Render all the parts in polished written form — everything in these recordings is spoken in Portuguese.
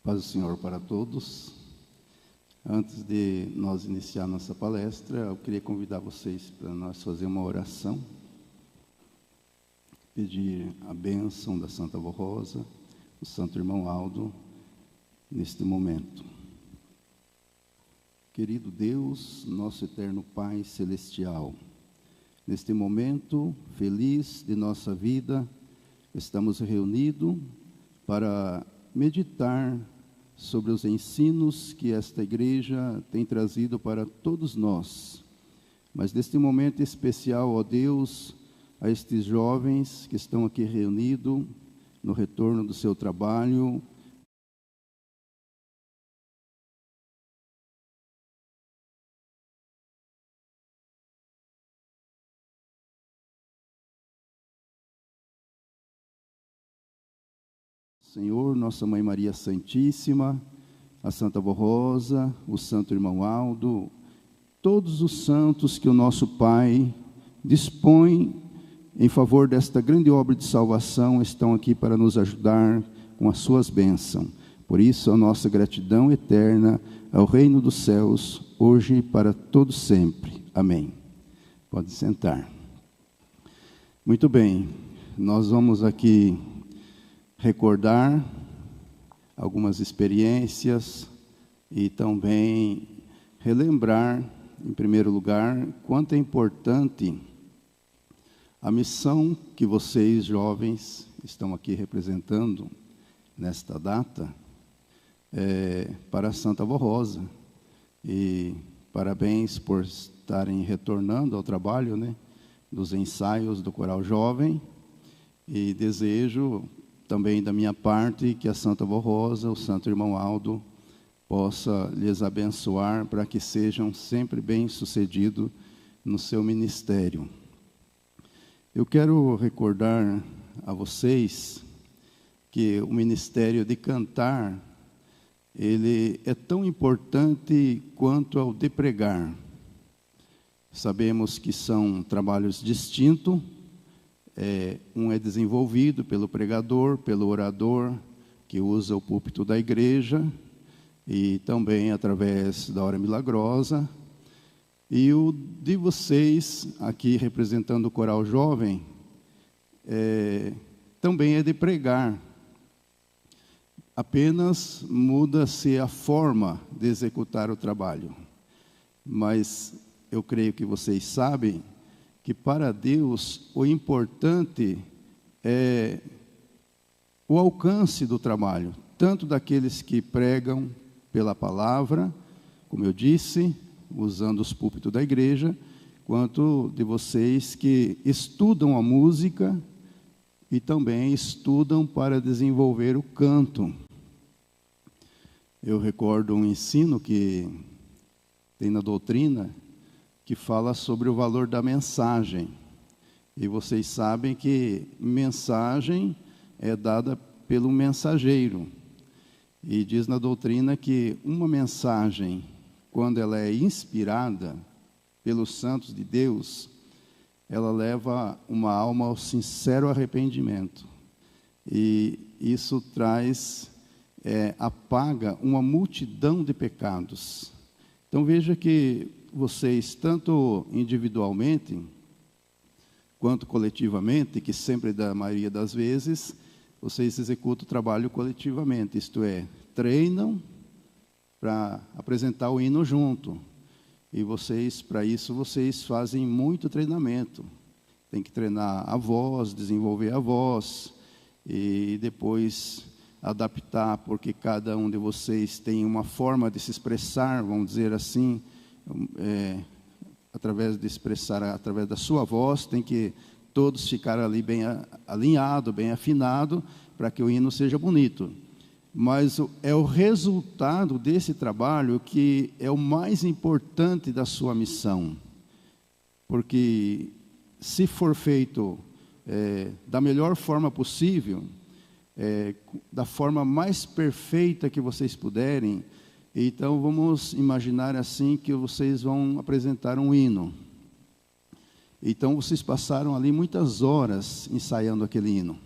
Paz do Senhor para todos. Antes de nós iniciar nossa palestra, eu queria convidar vocês para nós fazer uma oração, pedir a bênção da Santa Avó Rosa, do Santo Irmão Aldo, neste momento. Querido Deus, nosso eterno Pai Celestial, neste momento feliz de nossa vida, estamos reunidos para meditar sobre os ensinos que esta igreja tem trazido para todos nós. Mas neste momento especial, ó Deus, a estes jovens que estão aqui reunidos no retorno do seu trabalho, Senhor, Nossa Mãe Maria Santíssima, a Santa Avó Rosa, o Santo Irmão Aldo, todos os santos que o nosso Pai dispõe em favor desta grande obra de salvação, estão aqui para nos ajudar com as suas bênçãos. Por isso, a nossa gratidão eterna ao Reino dos Céus, hoje e para todos sempre. Amém. Pode sentar. Muito bem, nós vamos aqui recordar algumas experiências e também relembrar, em primeiro lugar, quanto é importante a missão que vocês, jovens, estão aqui representando nesta data para a Santa Avó Rosa. E parabéns por estarem retornando ao trabalho, dos ensaios do Coral Jovem, e desejo também da minha parte que a Santa Avó Rosa, o Santo Irmão Aldo, possa lhes abençoar para que sejam sempre bem-sucedidos no seu ministério. Eu quero recordar a vocês que o ministério de cantar, ele é tão importante quanto ao de pregar. Sabemos que são trabalhos distintos. Um é desenvolvido pelo pregador, pelo orador, que usa o púlpito da igreja, e também através da hora milagrosa. E o de vocês, aqui representando o Coral Jovem, também é de pregar. Apenas muda-se a forma de executar o trabalho. Mas eu creio que vocês sabem que para Deus o importante é o alcance do trabalho, tanto daqueles que pregam pela palavra, como eu disse, usando os púlpitos da igreja, quanto de vocês que estudam a música e também estudam para desenvolver o canto. Eu recordo um ensino que tem na doutrina, que fala sobre o valor da mensagem. E vocês sabem que mensagem é dada pelo mensageiro. E diz na doutrina que uma mensagem, quando ela é inspirada pelos santos de Deus, ela leva uma alma ao sincero arrependimento. E isso apaga uma multidão de pecados. Então veja que vocês, tanto individualmente, quanto coletivamente, que sempre, da maioria das vezes, vocês executam o trabalho coletivamente, isto é, treinam para apresentar o hino junto. E vocês, para isso, vocês fazem muito treinamento. Tem que treinar a voz, desenvolver a voz, e depois adaptar, porque cada um de vocês tem uma forma de se expressar, vamos dizer assim, através de expressar, através da sua voz, tem que todos ficar ali bem alinhado, bem afinado, para que o hino seja bonito. Mas é o resultado desse trabalho que é o mais importante da sua missão. Porque se for feito da melhor forma possível, da forma mais perfeita que vocês puderem, então vamos imaginar assim que vocês vão apresentar um hino. Então vocês passaram ali muitas horas ensaiando aquele hino.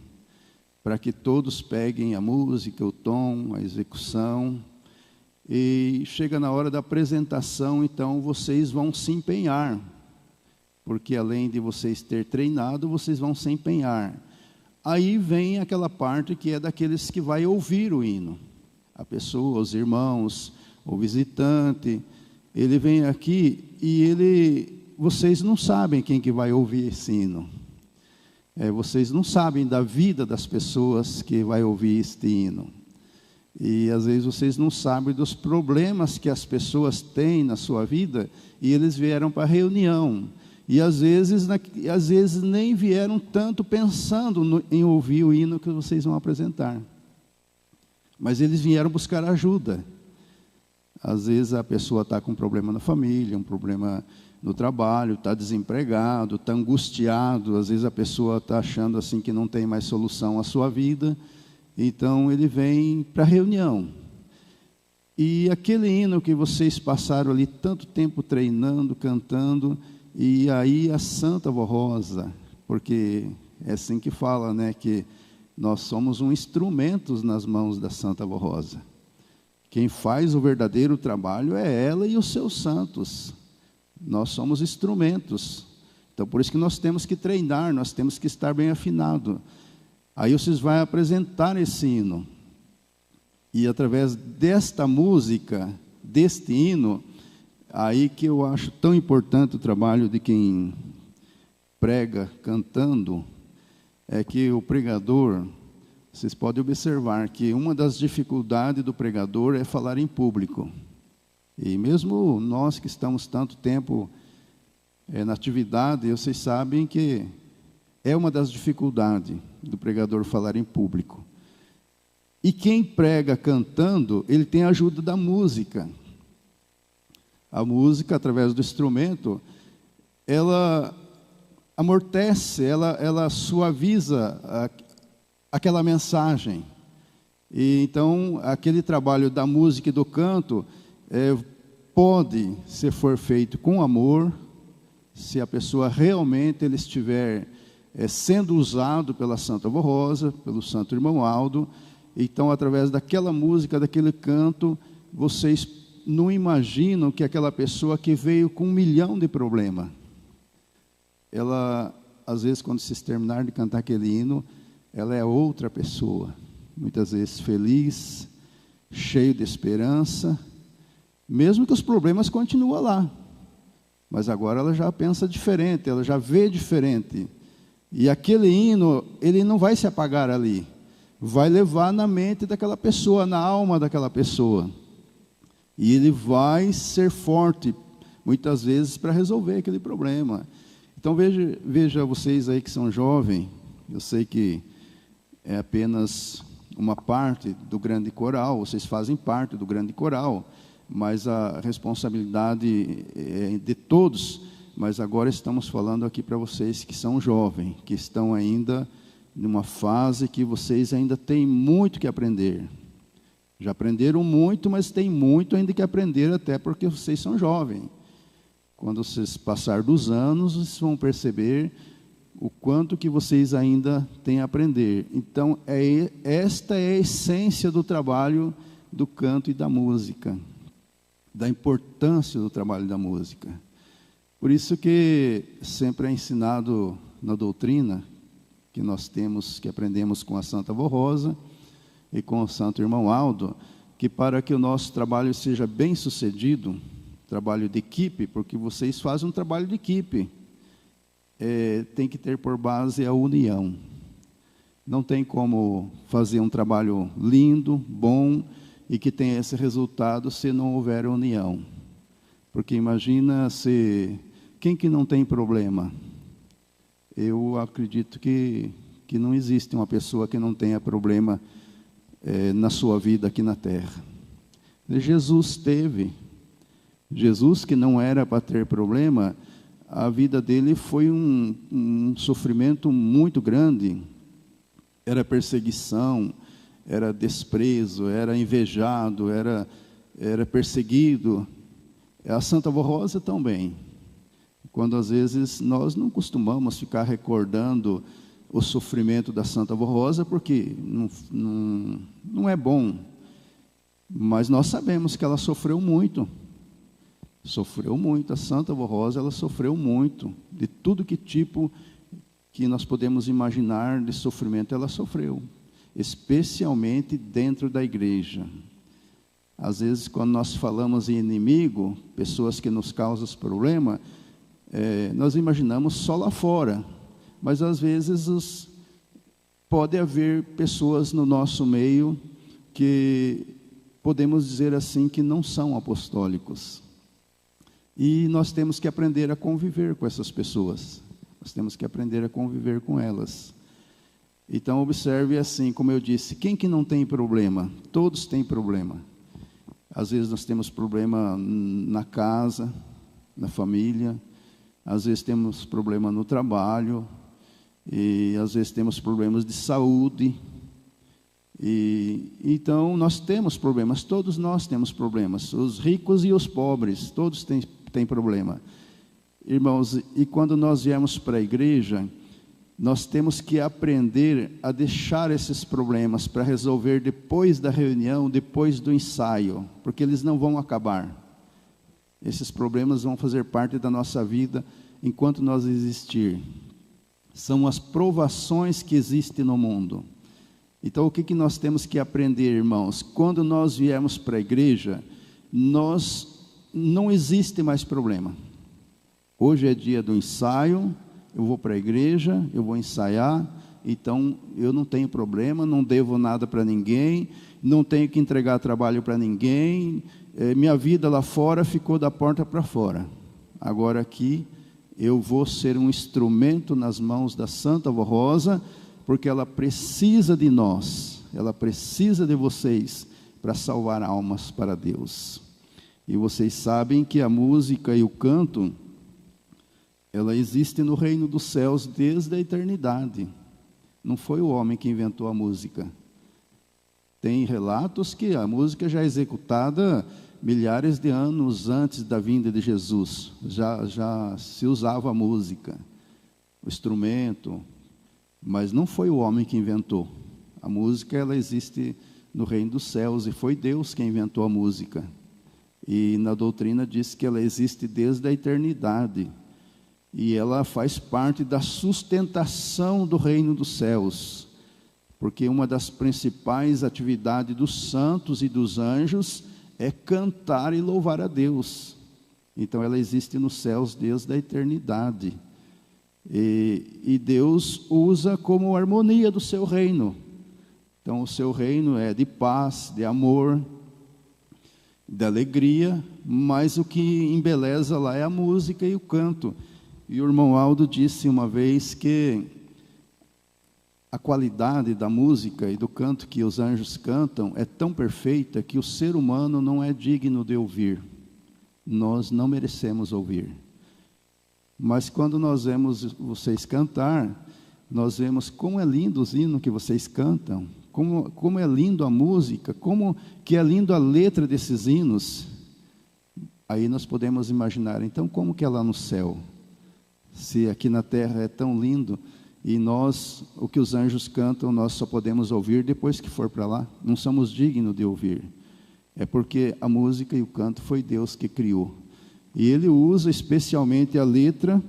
para que todos peguem a música, o tom, a execução. E chega na hora da apresentação, então vocês vão se empenhar, porque além de vocês ter treinado, vocês vão se empenhar. Aí vem aquela parte que é daqueles que vai ouvir o hino. A pessoa, os irmãos, o visitante, ele vem aqui e vocês não sabem quem que vai ouvir esse hino. Vocês não sabem da vida das pessoas que vai ouvir este hino. E às vezes vocês não sabem dos problemas que as pessoas têm na sua vida e eles vieram para a reunião. E às vezes nem vieram tanto pensando em ouvir o hino que vocês vão apresentar. Mas eles vieram buscar ajuda. Às vezes a pessoa está com um problema na família, um problema no trabalho, está desempregado, está angustiado. Às vezes a pessoa está achando assim que não tem mais solução à sua vida. Então ele vem para a reunião. E aquele hino que vocês passaram ali tanto tempo treinando, cantando, e aí a Santa Vó Rosa, porque é assim que fala, né, que nós somos um instrumento nas mãos da Santa Vó Rosa. Quem faz o verdadeiro trabalho é ela e os seus santos. Nós somos instrumentos. Então, por isso que nós temos que treinar, nós temos que estar bem afinado. Aí vocês vão apresentar esse hino. E através desta música, deste hino, aí que eu acho tão importante o trabalho de quem prega cantando, é que o pregador, vocês podem observar que uma das dificuldades do pregador é falar em público. E mesmo nós que estamos tanto tempo na atividade, vocês sabem que é uma das dificuldades do pregador falar em público. E quem prega cantando, ele tem a ajuda da música. A música, através do instrumento, ela amortece, ela suaviza aquela mensagem. E então, aquele trabalho da música e do canto pode, se for feito com amor, se a pessoa realmente ele estiver sendo usado pela Santa Vó Rosa, pelo Santo Irmão Aldo. Então, através daquela música, daquele canto, vocês não imaginam que aquela pessoa que veio com 1 milhão de problemas, ela, às vezes, quando vocês terminarem de cantar aquele hino, ela é outra pessoa, muitas vezes feliz, cheio de esperança, mesmo que os problemas continuem lá, mas agora ela já pensa diferente, ela já vê diferente. E aquele hino, ele não vai se apagar ali, vai levar na mente daquela pessoa, na alma daquela pessoa. E ele vai ser forte, muitas vezes, para resolver aquele problema. Então, veja vocês aí que são jovens, eu sei que é apenas uma parte do grande coral, vocês fazem parte do grande coral, mas a responsabilidade é de todos. Mas agora estamos falando aqui para vocês que são jovens, que estão ainda numa fase que vocês ainda têm muito que aprender. Já aprenderam muito, mas tem muito ainda que aprender, até porque vocês são jovens. Quando vocês passar dos anos, vocês vão perceber o quanto que vocês ainda têm a aprender. Então, esta é a essência do trabalho do canto e da música, da importância do trabalho da música. Por isso que sempre é ensinado na doutrina que nós temos, que aprendemos com a Santa Vó Rosa e com o Santo Irmão Aldo, que para que o nosso trabalho seja bem sucedido, trabalho de equipe, porque vocês fazem um trabalho de equipe, tem que ter por base a união. Não tem como fazer um trabalho lindo, bom, e que tenha esse resultado se não houver união. Porque imagina se quem que não tem problema? Eu acredito que não existe uma pessoa que não tenha problema na sua vida aqui na terra. Jesus teve. Jesus, que não era para ter problema, a vida dele foi um sofrimento muito grande. Era perseguição, era desprezo, era invejado, era perseguido. A Santa Vó Rosa também. Quando às vezes nós não costumamos ficar recordando o sofrimento da Santa Avó Rosa, porque não é bom. Mas nós sabemos que ela sofreu muito. Sofreu muito. A Santa Avó Rosa, ela sofreu muito. De tudo que tipo que nós podemos imaginar de sofrimento, ela sofreu. Especialmente dentro da igreja. Às vezes, quando nós falamos em inimigo, pessoas que nos causam problema, nós imaginamos só lá fora. Mas, às vezes, pode haver pessoas no nosso meio que podemos dizer assim que não são apostólicos. E nós temos que aprender a conviver com essas pessoas. Nós temos que aprender a conviver com elas. Então, observe assim, como eu disse, quem que não tem problema? Todos têm problema. Às vezes nós temos problema na casa, na família, às vezes temos problema no trabalho, e às vezes temos problemas de saúde. Então, nós temos problemas, todos nós temos problemas, os ricos e os pobres, todos têm problema. Irmãos, e quando nós viemos para a igreja, nós temos que aprender a deixar esses problemas para resolver depois da reunião, depois do ensaio, porque eles não vão acabar. Esses problemas vão fazer parte da nossa vida enquanto nós existir. São as provações que existem no mundo. Então, o que nós temos que aprender, irmãos? Quando nós viemos para a igreja, não existe mais problema. Hoje é dia do ensaio, eu vou para a igreja, eu vou ensaiar, então eu não tenho problema, não devo nada para ninguém, não tenho que entregar trabalho para ninguém, minha vida lá fora ficou da porta para fora. Agora aqui eu vou ser um instrumento nas mãos da Santa Avó Rosa, porque ela precisa de nós, ela precisa de vocês para salvar almas para Deus. E vocês sabem que a música e o canto, ela existe no reino dos céus desde a eternidade. Não foi o homem que inventou a música. Tem relatos que a música já é executada milhares de anos antes da vinda de Jesus. Já se usava a música, o instrumento, mas não foi o homem que inventou. A música, ela existe no reino dos céus, e foi Deus quem inventou a música. E na doutrina diz que ela existe desde a eternidade. E ela faz parte da sustentação do reino dos céus, porque uma das principais atividades dos santos e dos anjos é cantar e louvar a Deus. Então ela existe nos céus desde a eternidade, e Deus usa como harmonia do seu reino. Então o seu reino é de paz, de amor, de alegria, mas o que embeleza lá é a música e o canto. E o irmão Aldo disse uma vez que a qualidade da música e do canto que os anjos cantam é tão perfeita que o ser humano não é digno de ouvir. Nós não merecemos ouvir. Mas quando nós vemos vocês cantar, nós vemos como é lindo os hinos que vocês cantam, como é lindo a música, como que é lindo a letra desses hinos. Aí nós podemos imaginar, então, como que é lá no céu? Se aqui na terra é tão lindo, e nós, o que os anjos cantam, nós só podemos ouvir depois que for para lá, não somos dignos de ouvir. É porque a música e o canto foi Deus que criou. E Ele usa especialmente a letra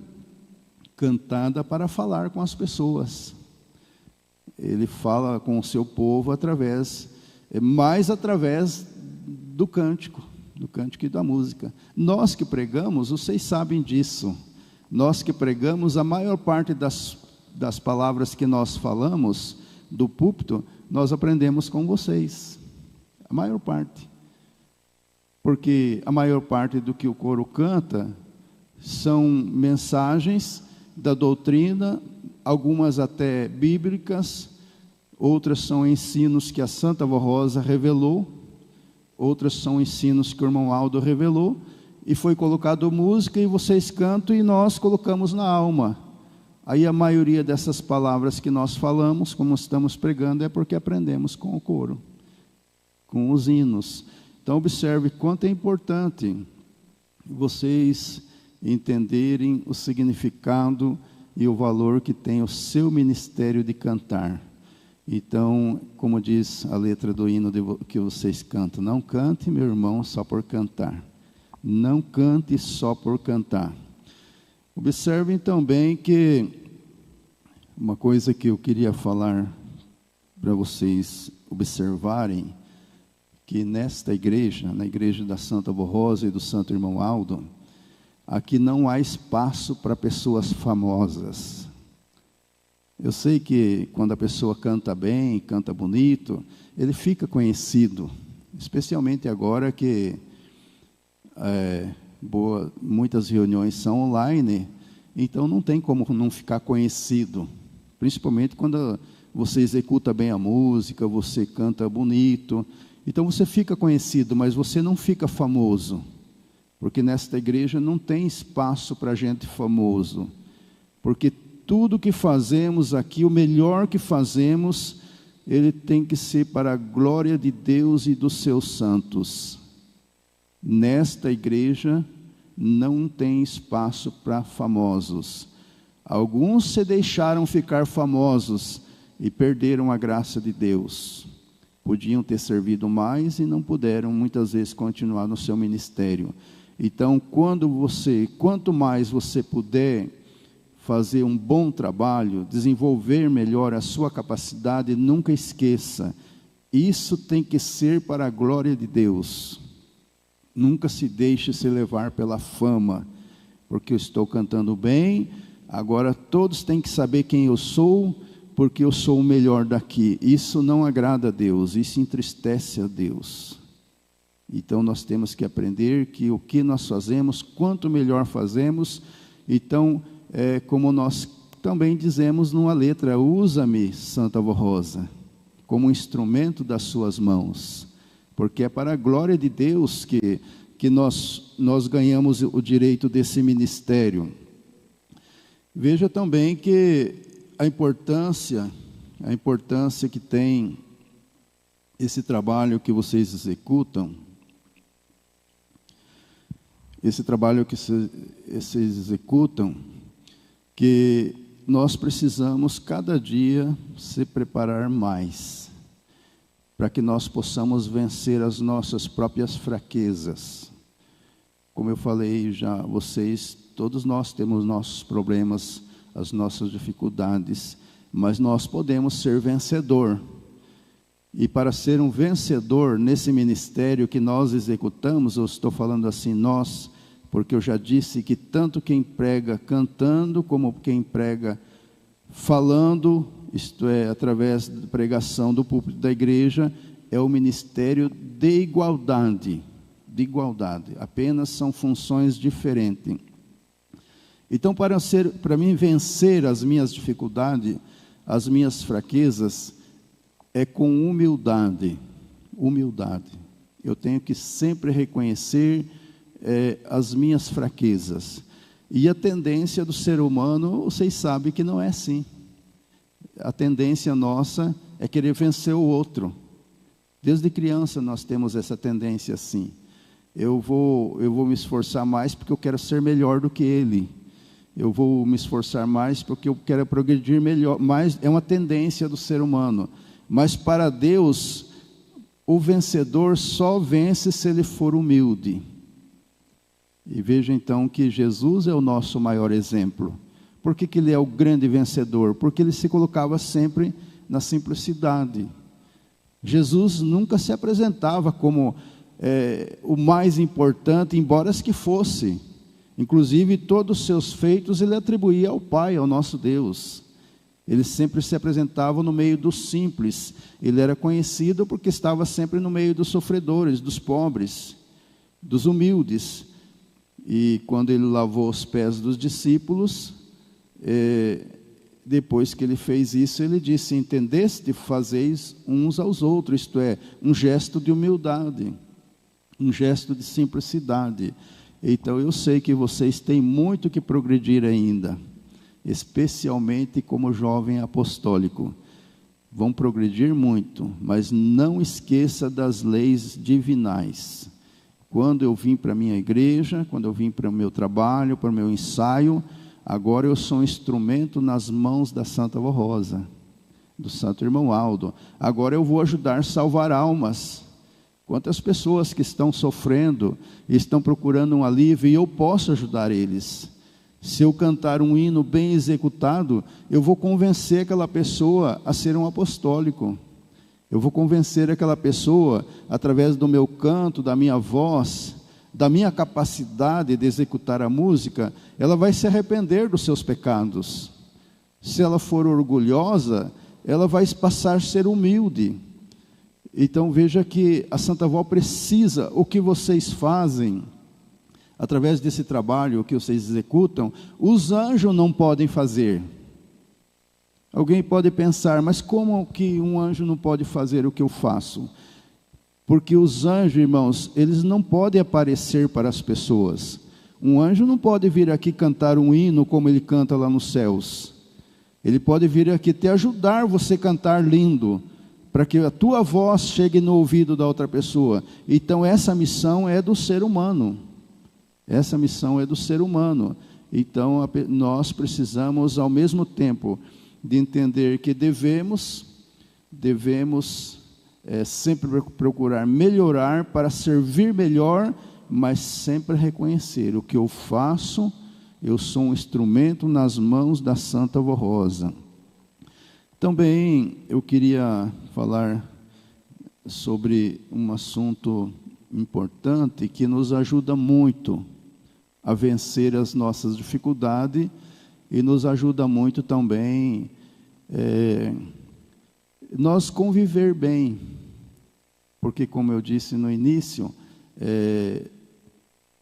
cantada para falar com as pessoas. Ele fala com o seu povo mais através do cântico e da música. Nós que pregamos, vocês sabem disso. Nós que pregamos, a maior parte das palavras que nós falamos do púlpito, nós aprendemos com vocês. A maior parte. Porque a maior parte do que o coro canta são mensagens da doutrina, algumas até bíblicas, outras são ensinos que a Santa Avó Rosa revelou, outras são ensinos que o irmão Aldo revelou, e foi colocado música, e vocês cantam, e nós colocamos na alma. Aí a maioria dessas palavras que nós falamos, como estamos pregando, é porque aprendemos com o coro, com os hinos. Então observe quanto é importante vocês entenderem o significado e o valor que tem o seu ministério de cantar. Então, como diz a letra do hino que vocês cantam, não cante, meu irmão, só por cantar. Não cante só por cantar. Observem também que uma coisa que eu queria falar para vocês observarem, que nesta igreja, na igreja da Santa Borrosa e do Santo Irmão Aldo, aqui não há espaço para pessoas famosas. Eu sei que quando a pessoa canta bem, canta bonito, ele fica conhecido, especialmente agora que muitas reuniões são online, então não tem como não ficar conhecido, principalmente quando você executa bem a música, você canta bonito, então você fica conhecido, mas você não fica famoso, porque nesta igreja não tem espaço para gente famoso, porque tudo que fazemos aqui, o melhor que fazemos, ele tem que ser para a glória de Deus e dos seus santos. Nesta igreja não tem espaço para famosos. Alguns se deixaram ficar famosos e perderam a graça de Deus. Podiam ter servido mais e não puderam muitas vezes continuar no seu ministério. Então, quanto mais você puder fazer um bom trabalho, desenvolver melhor a sua capacidade, nunca esqueça, isso tem que ser para a glória de Deus. Nunca se deixe se levar pela fama, porque eu estou cantando bem, agora todos têm que saber quem eu sou, porque eu sou o melhor daqui. Isso não agrada a Deus, isso entristece a Deus. Então nós temos que aprender que o que nós fazemos, quanto melhor fazemos, então como nós também dizemos numa letra, usa-me, Santa Borrosa, como instrumento das suas mãos, porque é para a glória de Deus que nós ganhamos o direito desse ministério. Veja também que a importância que tem esse trabalho que vocês executam, que nós precisamos cada dia se preparar mais, para que nós possamos vencer as nossas próprias fraquezas. Como eu falei já a vocês, todos nós temos nossos problemas, as nossas dificuldades, mas nós podemos ser vencedor. E para ser um vencedor nesse ministério que nós executamos, eu estou falando assim, nós, porque eu já disse que tanto quem prega cantando, como quem prega falando, isto é, através da pregação do púlpito da igreja, é o ministério de igualdade, apenas são funções diferentes. Então, para mim vencer as minhas dificuldades, as minhas fraquezas, é com humildade. Eu tenho que sempre reconhecer as minhas fraquezas. E a tendência do ser humano, vocês sabem que não é assim. A tendência nossa é querer vencer o outro. Desde criança nós temos essa tendência assim. Eu vou me esforçar mais porque eu quero ser melhor do que ele. Eu vou me esforçar mais porque eu quero progredir melhor. Mas é uma tendência do ser humano. Mas para Deus, o vencedor só vence se ele for humilde. E veja então que Jesus é o nosso maior exemplo. Por que ele é o grande vencedor? Porque ele se colocava sempre na simplicidade. Jesus nunca se apresentava como o mais importante, embora que fosse. Inclusive, todos os seus feitos ele atribuía ao Pai, ao nosso Deus. Ele sempre se apresentava no meio dos simples. Ele era conhecido porque estava sempre no meio dos sofredores, dos pobres, dos humildes. E quando ele lavou os pés dos discípulos, depois que ele fez isso, ele disse: entendeste? Fazeis uns aos outros, isto é, um gesto de humildade, um gesto de simplicidade. Então eu sei que vocês têm muito que progredir ainda, especialmente como jovem apostólico. Vão progredir muito, mas não esqueça das leis divinais. Quando eu vim para a minha igreja, quando eu vim para o meu trabalho, para o meu ensaio, Agora eu sou um instrumento nas mãos da Santa Avó Rosa, do Santo Irmão Aldo. Agora eu vou ajudar a salvar almas. Quantas pessoas que estão sofrendo, estão procurando um alívio, e eu posso ajudar eles. Se eu cantar um hino bem executado, eu vou convencer aquela pessoa a ser um apostólico. Eu vou convencer aquela pessoa, através do meu canto, da minha voz, da minha capacidade de executar a música, ela vai se arrepender dos seus pecados. Se ela for orgulhosa, ela vai passar a ser humilde. Então veja que a Santa Avó precisa, o que vocês fazem, através desse trabalho que vocês executam, os anjos não podem fazer. Alguém pode pensar, mas como que um anjo não pode fazer o que eu faço? Porque os anjos, irmãos, eles não podem aparecer para as pessoas. Um anjo não pode vir aqui cantar um hino como ele canta lá nos céus. Ele pode vir aqui te ajudar você a cantar lindo, para que a tua voz chegue no ouvido da outra pessoa. Então essa missão é do ser humano. Essa missão é do ser humano. Então nós precisamos ao mesmo tempo de entender que devemos sempre procurar melhorar para servir melhor, mas sempre reconhecer o que eu faço, eu sou um instrumento nas mãos da Santa Avó Rosa. Também eu queria falar sobre um assunto importante que nos ajuda muito a vencer as nossas dificuldades e nos ajuda muito também nós conviver bem, porque como eu disse no início,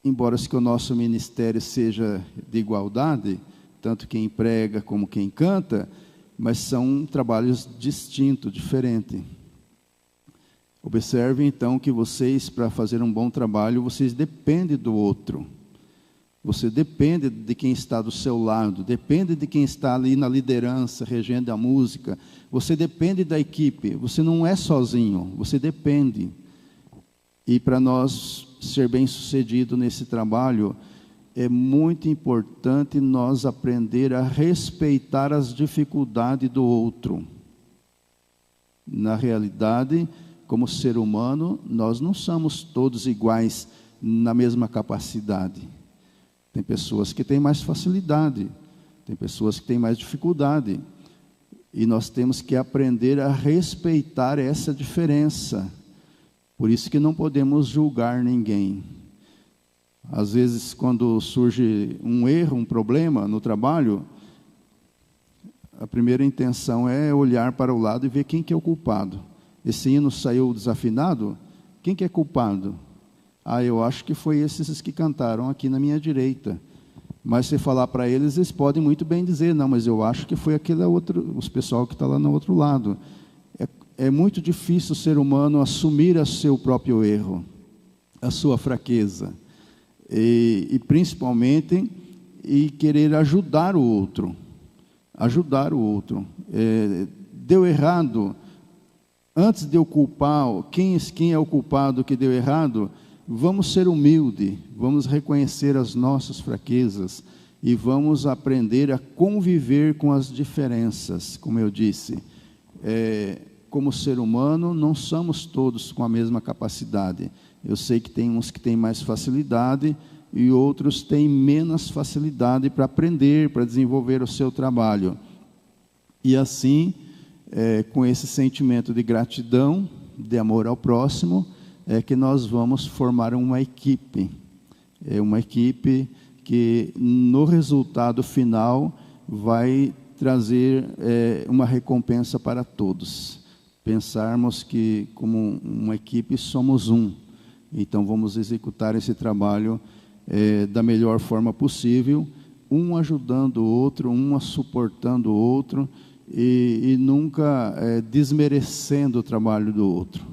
embora que o nosso ministério seja de igualdade, tanto quem prega como quem canta, mas são trabalhos distintos, diferentes. Observe então que vocês, para fazer um bom trabalho, vocês dependem do outro. Você depende de quem está do seu lado, depende de quem está ali na liderança, regendo a música. Você depende da equipe, você não é sozinho, você depende. E para nós ser bem-sucedido nesse trabalho, é muito importante nós aprender a respeitar as dificuldades do outro. Na realidade, como ser humano, nós não somos todos iguais na mesma capacidade. Tem pessoas que têm mais facilidade, tem pessoas que têm mais dificuldade. E nós temos que aprender a respeitar essa diferença. Por isso que não podemos julgar ninguém. Às vezes, quando surge um erro, um problema no trabalho, a primeira intenção é olhar para o lado e ver quem que é o culpado. Esse hino saiu desafinado? Quem que é culpado? Eu acho que foi esses que cantaram aqui na minha direita. Mas se falar para eles, eles podem muito bem dizer, não, mas eu acho que foi aquele outro, os pessoal que está lá no outro lado. É muito difícil o ser humano assumir o seu próprio erro, a sua fraqueza. E principalmente, querer ajudar o outro. Ajudar o outro. Deu errado, antes de eu culpar, quem é o culpado que deu errado, vamos ser humildes, vamos reconhecer as nossas fraquezas e vamos aprender a conviver com as diferenças, como eu disse. Como ser humano, não somos todos com a mesma capacidade. Eu sei que tem uns que têm mais facilidade e outros têm menos facilidade para aprender, para desenvolver o seu trabalho. E assim, com esse sentimento de gratidão, de amor ao próximo, é que nós vamos formar uma equipe. Uma equipe que, no resultado final, vai trazer uma recompensa para todos. Pensarmos que, como uma equipe, somos um. Então, vamos executar esse trabalho da melhor forma possível, um ajudando o outro, um suportando o outro, e nunca desmerecendo o trabalho do outro.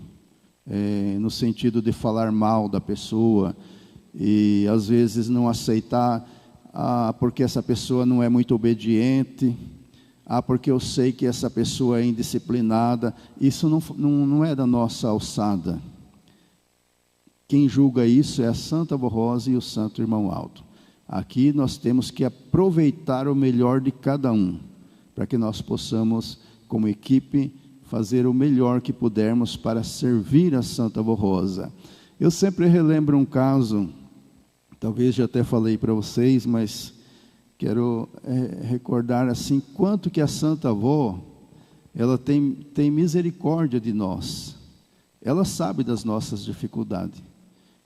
No sentido de falar mal da pessoa, e às vezes não aceitar, porque essa pessoa não é muito obediente, porque eu sei que essa pessoa é indisciplinada. Isso não é da nossa alçada. Quem julga isso é a Santa Avó Rosa e o Santo Irmão Aldo. Aqui nós temos que aproveitar o melhor de cada um, para que nós possamos, como equipe, fazer o melhor que pudermos para servir a Santa Avó Rosa. Eu sempre relembro um caso, talvez já até falei para vocês, mas quero recordar assim, quanto que a Santa Avó, ela tem misericórdia de nós. Ela sabe das nossas dificuldades.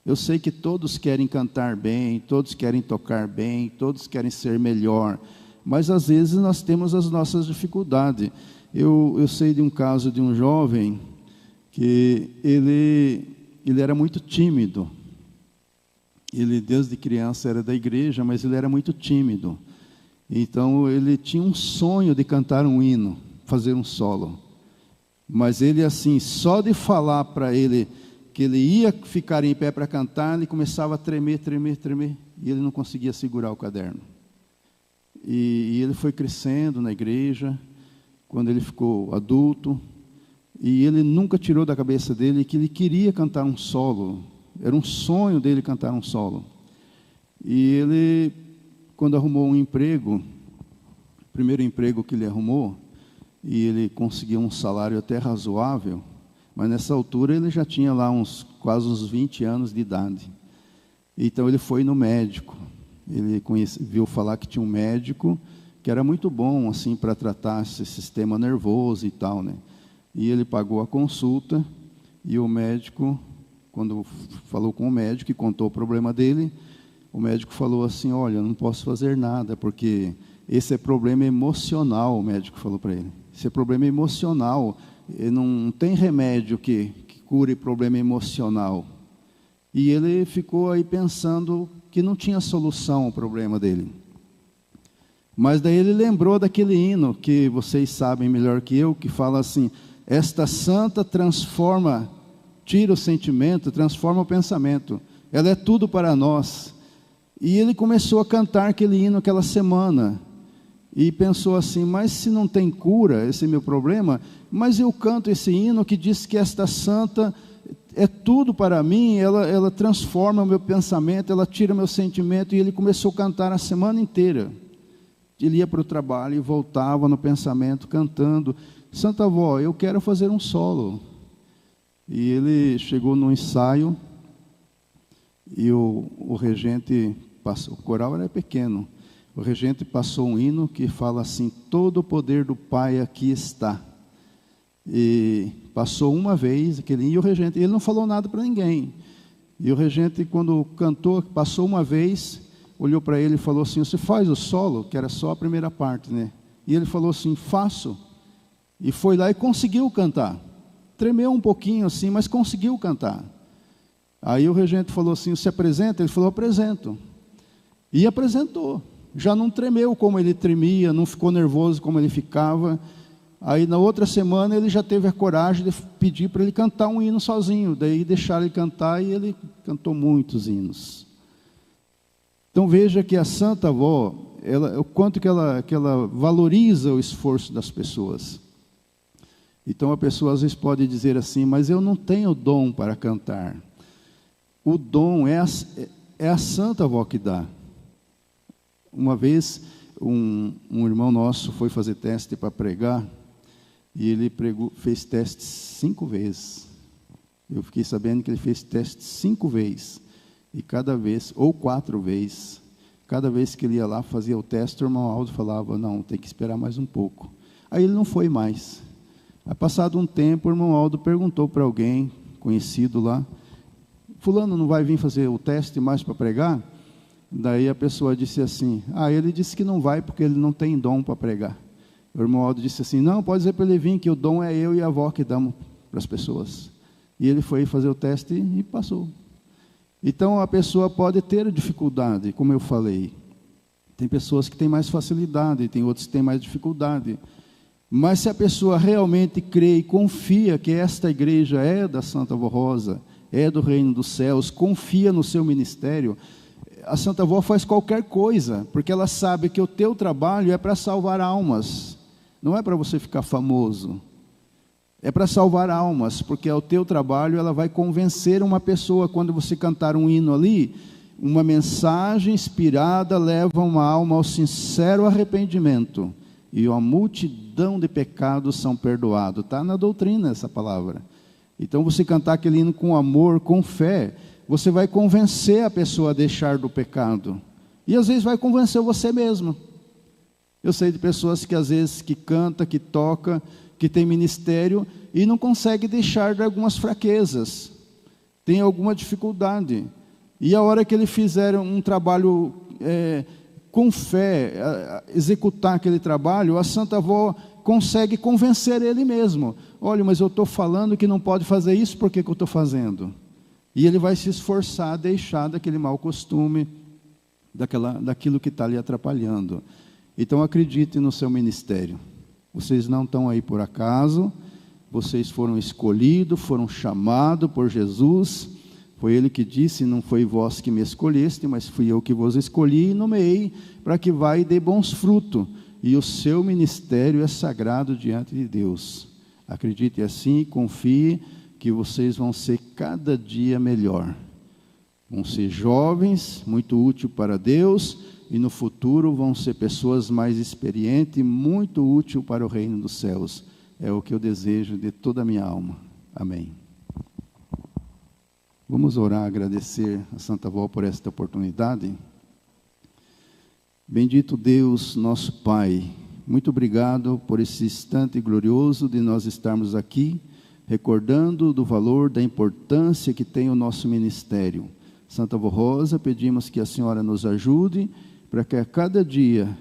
Eu sei que todos querem cantar bem, todos querem tocar bem, todos querem ser melhor, mas às vezes nós temos as nossas dificuldades. Eu sei de um caso de um jovem que ele era muito tímido. Ele desde criança era da igreja, mas ele era muito tímido. Então ele tinha um sonho de cantar um hino, fazer um solo. Mas ele assim, só de falar para ele que ele ia ficar em pé para cantar, ele começava a tremer, e ele não conseguia segurar o caderno. E ele foi crescendo na igreja, quando ele ficou adulto, e ele nunca tirou da cabeça dele que ele queria cantar um solo. Era um sonho dele cantar um solo. E ele, quando arrumou um emprego, o primeiro emprego que ele arrumou, e ele conseguiu um salário até razoável, mas nessa altura ele já tinha lá quase uns 20 anos de idade. Então ele foi no médico. Ele viu falar que tinha um médico que era muito bom assim para tratar esse sistema nervoso e tal, né? E ele pagou a consulta, e o médico, quando falou com o médico e contou o problema dele, o médico falou assim: olha, não posso fazer nada, porque esse é problema emocional. O médico falou para ele: esse é problema emocional, não tem remédio que cure problema emocional. E ele ficou aí pensando que não tinha solução ao problema dele. Mas daí ele lembrou daquele hino que vocês sabem melhor que eu, que fala assim: esta santa transforma, tira o sentimento, transforma o pensamento, ela é tudo para nós. E ele começou a cantar aquele hino aquela semana, e pensou assim: mas se não tem cura, esse é meu problema, mas eu canto esse hino que diz que esta santa é tudo para mim, ela transforma o meu pensamento, ela tira o meu sentimento. E ele começou a cantar a semana inteira. Ele ia para o trabalho e voltava no pensamento, cantando: Santa Avó, eu quero fazer um solo. E ele chegou no ensaio, e o regente passou, o coral era pequeno, o regente passou um hino que fala assim: todo o poder do Pai aqui está. E passou uma vez aquele hino, e o regente, ele não falou nada para ninguém. E o regente, quando cantou, passou uma vez, olhou para ele e falou assim: você faz o solo? Que era só a primeira parte, né? E ele falou assim: faço. E foi lá e conseguiu cantar. Tremeu um pouquinho assim, mas conseguiu cantar. Aí o regente falou assim: você apresenta? Ele falou: apresento. E apresentou. Já não tremeu como ele tremia, não ficou nervoso como ele ficava. Aí na outra semana ele já teve a coragem de pedir para ele cantar um hino sozinho. Daí deixaram ele cantar, e ele cantou muitos hinos. Então veja que a Santa Avó, o quanto que ela valoriza o esforço das pessoas. Então a pessoa às vezes pode dizer assim: mas eu não tenho dom para cantar. O dom é a Santa Avó que dá. Uma vez um irmão nosso foi fazer teste para pregar, e ele fez teste 5 vezes. Eu fiquei sabendo que ele fez teste 5 vezes. E cada vez, ou 4 vezes, cada vez que ele ia lá, fazia o teste, o irmão Aldo falava: não, tem que esperar mais um pouco. Aí ele não foi mais. Aí, passado um tempo, o irmão Aldo perguntou para alguém conhecido lá: fulano não vai vir fazer o teste mais para pregar? Daí a pessoa disse assim: ele disse que não vai porque ele não tem dom para pregar. O irmão Aldo disse assim: não, pode dizer para ele vir, que o dom é eu e a avó que damos para as pessoas. E ele foi fazer o teste e passou. Então a pessoa pode ter dificuldade, como eu falei. Tem pessoas que têm mais facilidade, tem outros que têm mais dificuldade. Mas se a pessoa realmente crê e confia que esta igreja é da Santa Avó Rosa, é do reino dos céus, confia no seu ministério, a Santa Avó faz qualquer coisa, porque ela sabe que o teu trabalho é para salvar almas, não é para você ficar famoso. É para salvar almas, porque é o teu trabalho. Ela vai convencer uma pessoa. Quando você cantar um hino ali, uma mensagem inspirada leva uma alma ao sincero arrependimento, e uma multidão de pecados são perdoados. Está na doutrina essa palavra. Então, você cantar aquele hino com amor, com fé, você vai convencer a pessoa a deixar do pecado. E às vezes vai convencer você mesmo. Eu sei de pessoas que às vezes que canta, que toca, que tem ministério e não consegue deixar de algumas fraquezas, tem alguma dificuldade. E a hora que ele fizer um trabalho com fé, executar aquele trabalho, a Santa Avó consegue convencer ele mesmo. Olha, mas eu estou falando que não pode fazer isso, por que eu estou fazendo? E ele vai se esforçar a deixar daquele mau costume, daquilo que está lhe atrapalhando. Então acredite no seu ministério. Vocês não estão aí por acaso, vocês foram escolhidos, foram chamados por Jesus. Foi Ele que disse, não foi vós que me escolheste, mas fui eu que vos escolhi e nomeei, para que vá e dê bons frutos. E o seu ministério é sagrado diante de Deus. Acredite assim e confie que vocês vão ser cada dia melhor. Vão ser jovens, muito úteis para Deus, e no futuro vão ser pessoas mais experientes e muito úteis para o reino dos céus. É o que eu desejo de toda a minha alma. Amém. Vamos orar, agradecer a Santa Avó por esta oportunidade. Bendito Deus, nosso Pai, muito obrigado por esse instante glorioso de nós estarmos aqui, recordando do valor, da importância que tem o nosso ministério. Santa Avó Rosa, pedimos que a Senhora nos ajude, para que a cada dia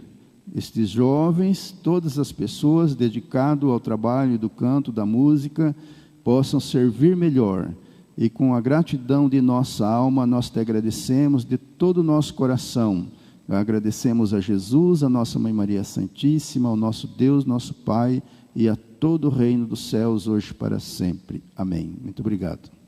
estes jovens, todas as pessoas dedicadas ao trabalho do canto, da música, possam servir melhor. E com a gratidão de nossa alma, nós te agradecemos de todo o nosso coração. Agradecemos a Jesus, a nossa Mãe Maria Santíssima, ao nosso Deus, nosso Pai, e a todo o reino dos céus, hoje e para sempre. Amém. Muito obrigado.